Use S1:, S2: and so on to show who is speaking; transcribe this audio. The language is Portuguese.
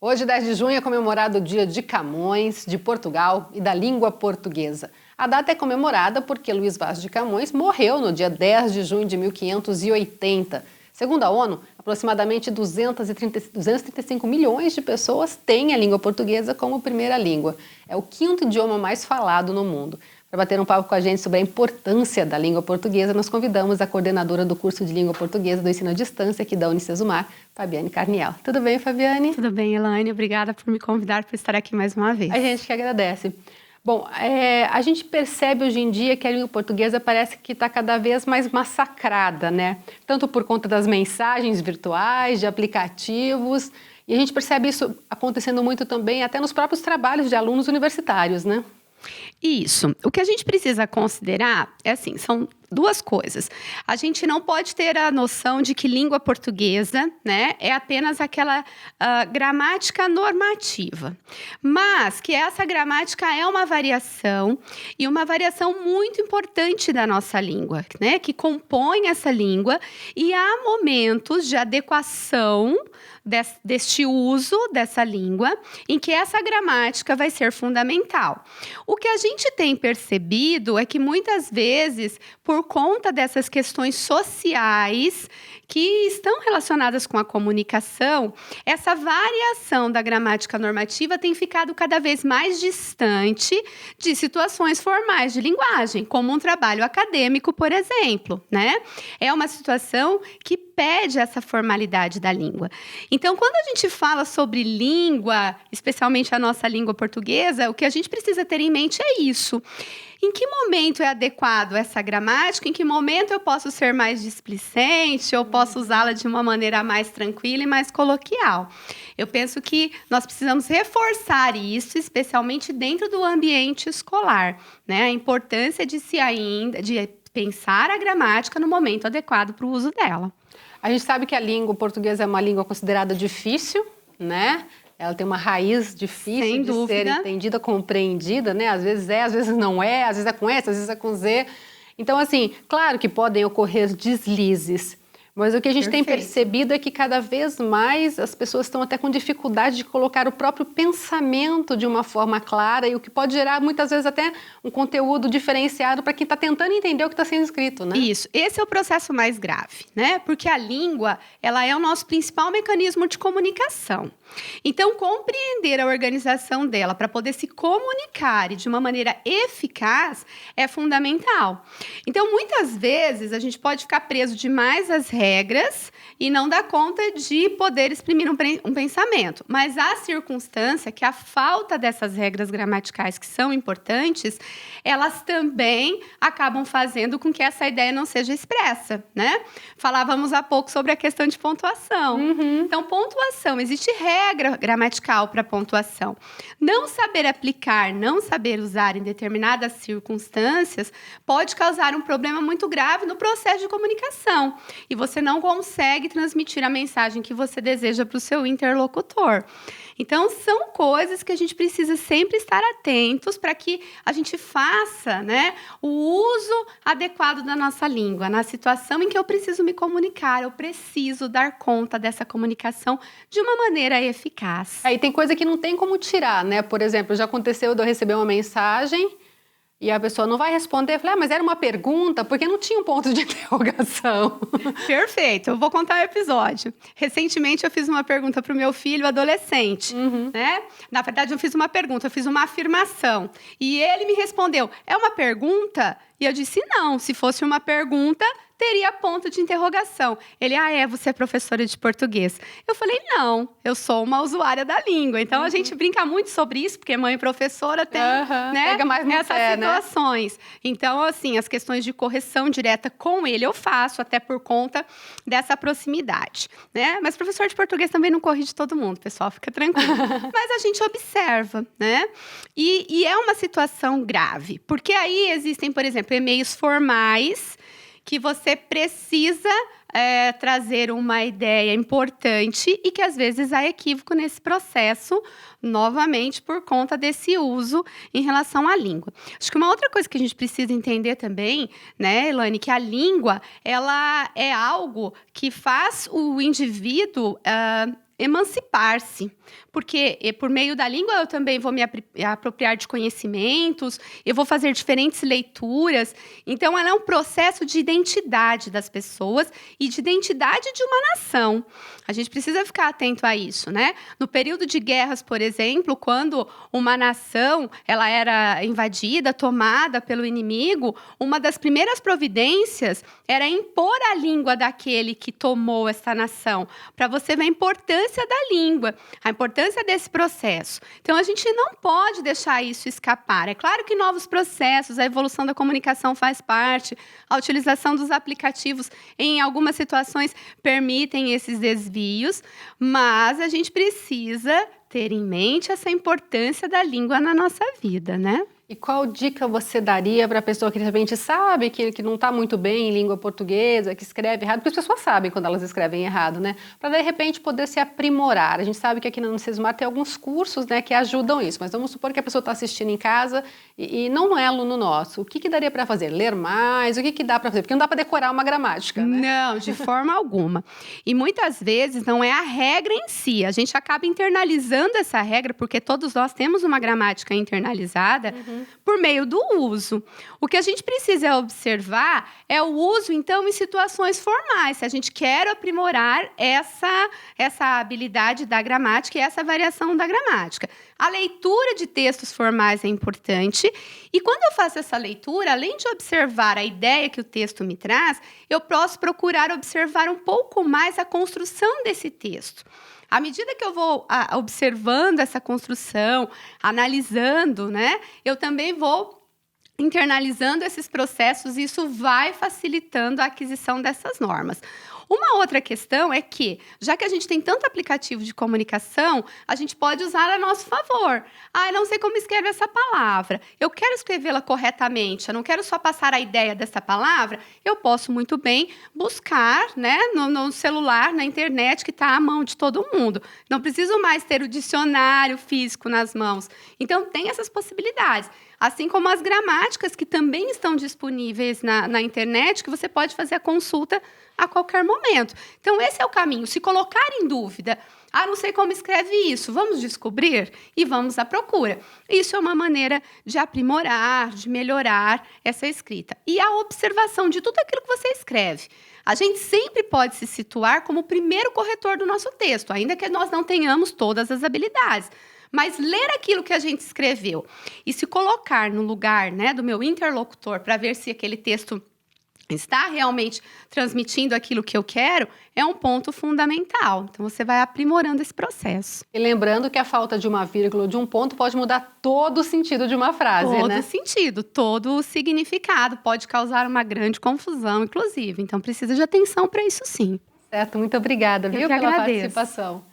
S1: Hoje, 10 de junho, é comemorado o Dia de Camões, de Portugal e da língua portuguesa. A data é comemorada porque Luís Vaz de Camões morreu no dia 10 de junho de 1580. Segundo a ONU, aproximadamente 235 milhões de pessoas têm a língua portuguesa como primeira língua. É o quinto idioma mais falado no mundo. Para bater um papo com a gente sobre a importância da língua portuguesa, nós convidamos a coordenadora do curso de língua portuguesa do ensino à distância aqui da Unicesumar, Fabiane Carniel. Tudo bem, Fabiane?
S2: Tudo bem, Elaine. Obrigada por me convidar para estar aqui mais uma vez.
S1: A gente que agradece. Bom, a gente percebe hoje em dia que a língua portuguesa parece que está cada vez mais massacrada, né? Tanto por conta das mensagens virtuais, de aplicativos, e a gente percebe isso acontecendo muito também até nos próprios trabalhos de alunos universitários, né?
S2: Isso. O que a gente precisa considerar é assim, são duas coisas. A gente não pode ter a noção de que língua portuguesa, né, é apenas aquela gramática normativa, mas que essa gramática é uma variação e uma variação muito importante da nossa língua, né, que compõe essa língua e há momentos de adequação deste uso dessa língua, em que essa gramática vai ser fundamental. O que a gente tem percebido é que muitas vezes, por conta dessas questões sociais que estão relacionadas com a comunicação, essa variação da gramática normativa tem ficado cada vez mais distante de situações formais de linguagem, como um trabalho acadêmico, por exemplo, né? É uma situação que pede essa formalidade da língua. Então, quando a gente fala sobre língua, especialmente a nossa língua portuguesa, o que a gente precisa ter em mente é isso. Em que momento é adequado essa gramática? Em que momento eu posso ser mais displicente ou posso usá-la de uma maneira mais tranquila e mais coloquial? Eu penso que nós precisamos reforçar isso, especialmente dentro do ambiente escolar, né? A importância de pensar a gramática no momento adequado para o uso dela.
S1: A gente sabe que a língua portuguesa é uma língua considerada difícil, né? Ela tem uma raiz difícil de ser entendida, compreendida, né? Às vezes é, às vezes não é, às vezes é com S, às vezes é com Z. Então, assim, claro que podem ocorrer deslizes, mas o que a gente tem percebido é que cada vez mais as pessoas estão até com dificuldade de colocar o próprio pensamento de uma forma clara e o que pode gerar muitas vezes até um conteúdo diferenciado para quem está tentando entender o que está sendo escrito, né?
S2: Isso, esse é o processo mais grave, né? Porque a língua, ela é o nosso principal mecanismo de comunicação. Então, compreender a organização dela para poder se comunicar e de uma maneira eficaz é fundamental. Então, muitas vezes, a gente pode ficar preso demais às regras e não dar conta de poder exprimir um pensamento. Mas há circunstância que a falta dessas regras gramaticais que são importantes, elas também acabam fazendo com que essa ideia não seja expressa, né? Falávamos há pouco sobre a questão de pontuação. Então, pontuação, existe regra gramatical para pontuação. Não saber aplicar, não saber usar em determinadas circunstâncias pode causar um problema muito grave no processo de comunicação. E você não consegue transmitir a mensagem que você deseja para o seu interlocutor. Então, são coisas que a gente precisa sempre estar atentos para que a gente faça, né, o uso adequado da nossa língua. Na situação em que eu preciso me comunicar, eu preciso dar conta dessa comunicação de uma maneira eficaz.
S1: Aí tem coisa que não tem como tirar, né? Por exemplo, já aconteceu de eu receber uma mensagem e a pessoa não vai responder. Eu falei, mas era uma pergunta, porque não tinha um ponto de interrogação.
S2: Perfeito, eu vou contar o episódio. Recentemente eu fiz uma pergunta para o meu filho adolescente, né? Na verdade, eu fiz uma pergunta, eu fiz uma afirmação. E ele me respondeu, é uma pergunta? E eu disse, não, se fosse uma pergunta, teria ponto de interrogação. Ele, você é professora de português. Eu falei, não, eu sou uma usuária da língua. Então, a gente brinca muito sobre isso, porque mãe professora tem, né,
S1: pega mais
S2: essas situações. Né? Então, assim, as questões de correção direta com ele eu faço, até por conta dessa proximidade, né? Mas professor de português também não corrige todo mundo, pessoal, fica tranquilo. Mas a gente observa, né? E é uma situação grave, porque aí existem, por exemplo, e-mails formais que você precisa trazer uma ideia importante e que, às vezes, há equívoco nesse processo, novamente, por conta desse uso em relação à língua. Acho que uma outra coisa que a gente precisa entender também, né, Elaine, que a língua, ela é algo que faz o indivíduo emancipar-se, porque por meio da língua eu também vou me apropriar de conhecimentos, eu vou fazer diferentes leituras. Então, ela é um processo de identidade das pessoas e de identidade de uma nação. A gente precisa ficar atento a isso, né? No período de guerras, por exemplo, quando uma nação ela era invadida, tomada pelo inimigo, uma das primeiras providências era impor a língua daquele que tomou essa nação, para você ver a importância da língua, a importância desse processo. Então, a gente não pode deixar isso escapar. É claro que novos processos, a evolução da comunicação faz parte, a utilização dos aplicativos em algumas situações permitem esses desvios, mas a gente precisa ter em mente essa importância da língua na nossa vida, né?
S1: E qual dica você daria para a pessoa que de repente sabe que não está muito bem em língua portuguesa, que escreve errado? Porque as pessoas sabem quando elas escrevem errado, né? Para de repente poder se aprimorar. A gente sabe que aqui na Unicesumar tem alguns cursos, né, que ajudam isso, mas vamos supor que a pessoa está assistindo em casa e não é aluno nosso. O que daria para fazer? Ler mais? O que dá para fazer? Porque não dá para decorar uma gramática, né?
S2: Não, de forma alguma. E muitas vezes não é a regra em si. A gente acaba internalizando essa regra, porque todos nós temos uma gramática internalizada, por meio do uso. O que a gente precisa observar é o uso, então, em situações formais. Se a gente quer aprimorar essa habilidade da gramática e essa variação da gramática. A leitura de textos formais é importante. E quando eu faço essa leitura, além de observar a ideia que o texto me traz, eu posso procurar observar um pouco mais a construção desse texto. À medida que eu vou observando essa construção, analisando, né, eu também vou internalizando esses processos e isso vai facilitando a aquisição dessas normas. Uma outra questão é que, já que a gente tem tanto aplicativo de comunicação, a gente pode usar a nosso favor. Eu não sei como escrever essa palavra. Eu quero escrevê-la corretamente, eu não quero só passar a ideia dessa palavra. Eu posso muito bem buscar, né, no celular, na internet, que está à mão de todo mundo. Não preciso mais ter o dicionário físico nas mãos. Então, tem essas possibilidades. Assim como as gramáticas, que também estão disponíveis na internet, que você pode fazer a consulta a qualquer momento. Então, esse é o caminho. Se colocar em dúvida, não sei como escreve isso, vamos descobrir e vamos à procura. Isso é uma maneira de aprimorar, de melhorar essa escrita. E a observação de tudo aquilo que você escreve. A gente sempre pode se situar como o primeiro corretor do nosso texto, ainda que nós não tenhamos todas as habilidades. Mas ler aquilo que a gente escreveu e se colocar no lugar, né, do meu interlocutor para ver se aquele texto está realmente transmitindo aquilo que eu quero, é um ponto fundamental. Então, você vai aprimorando esse processo.
S1: E lembrando que a falta de uma vírgula ou de um ponto pode mudar todo o sentido de uma frase, né?
S2: Todo o sentido, todo o significado. Pode causar uma grande confusão, inclusive. Então, precisa de atenção para isso, sim.
S1: Certo, muito obrigada, viu, pela participação.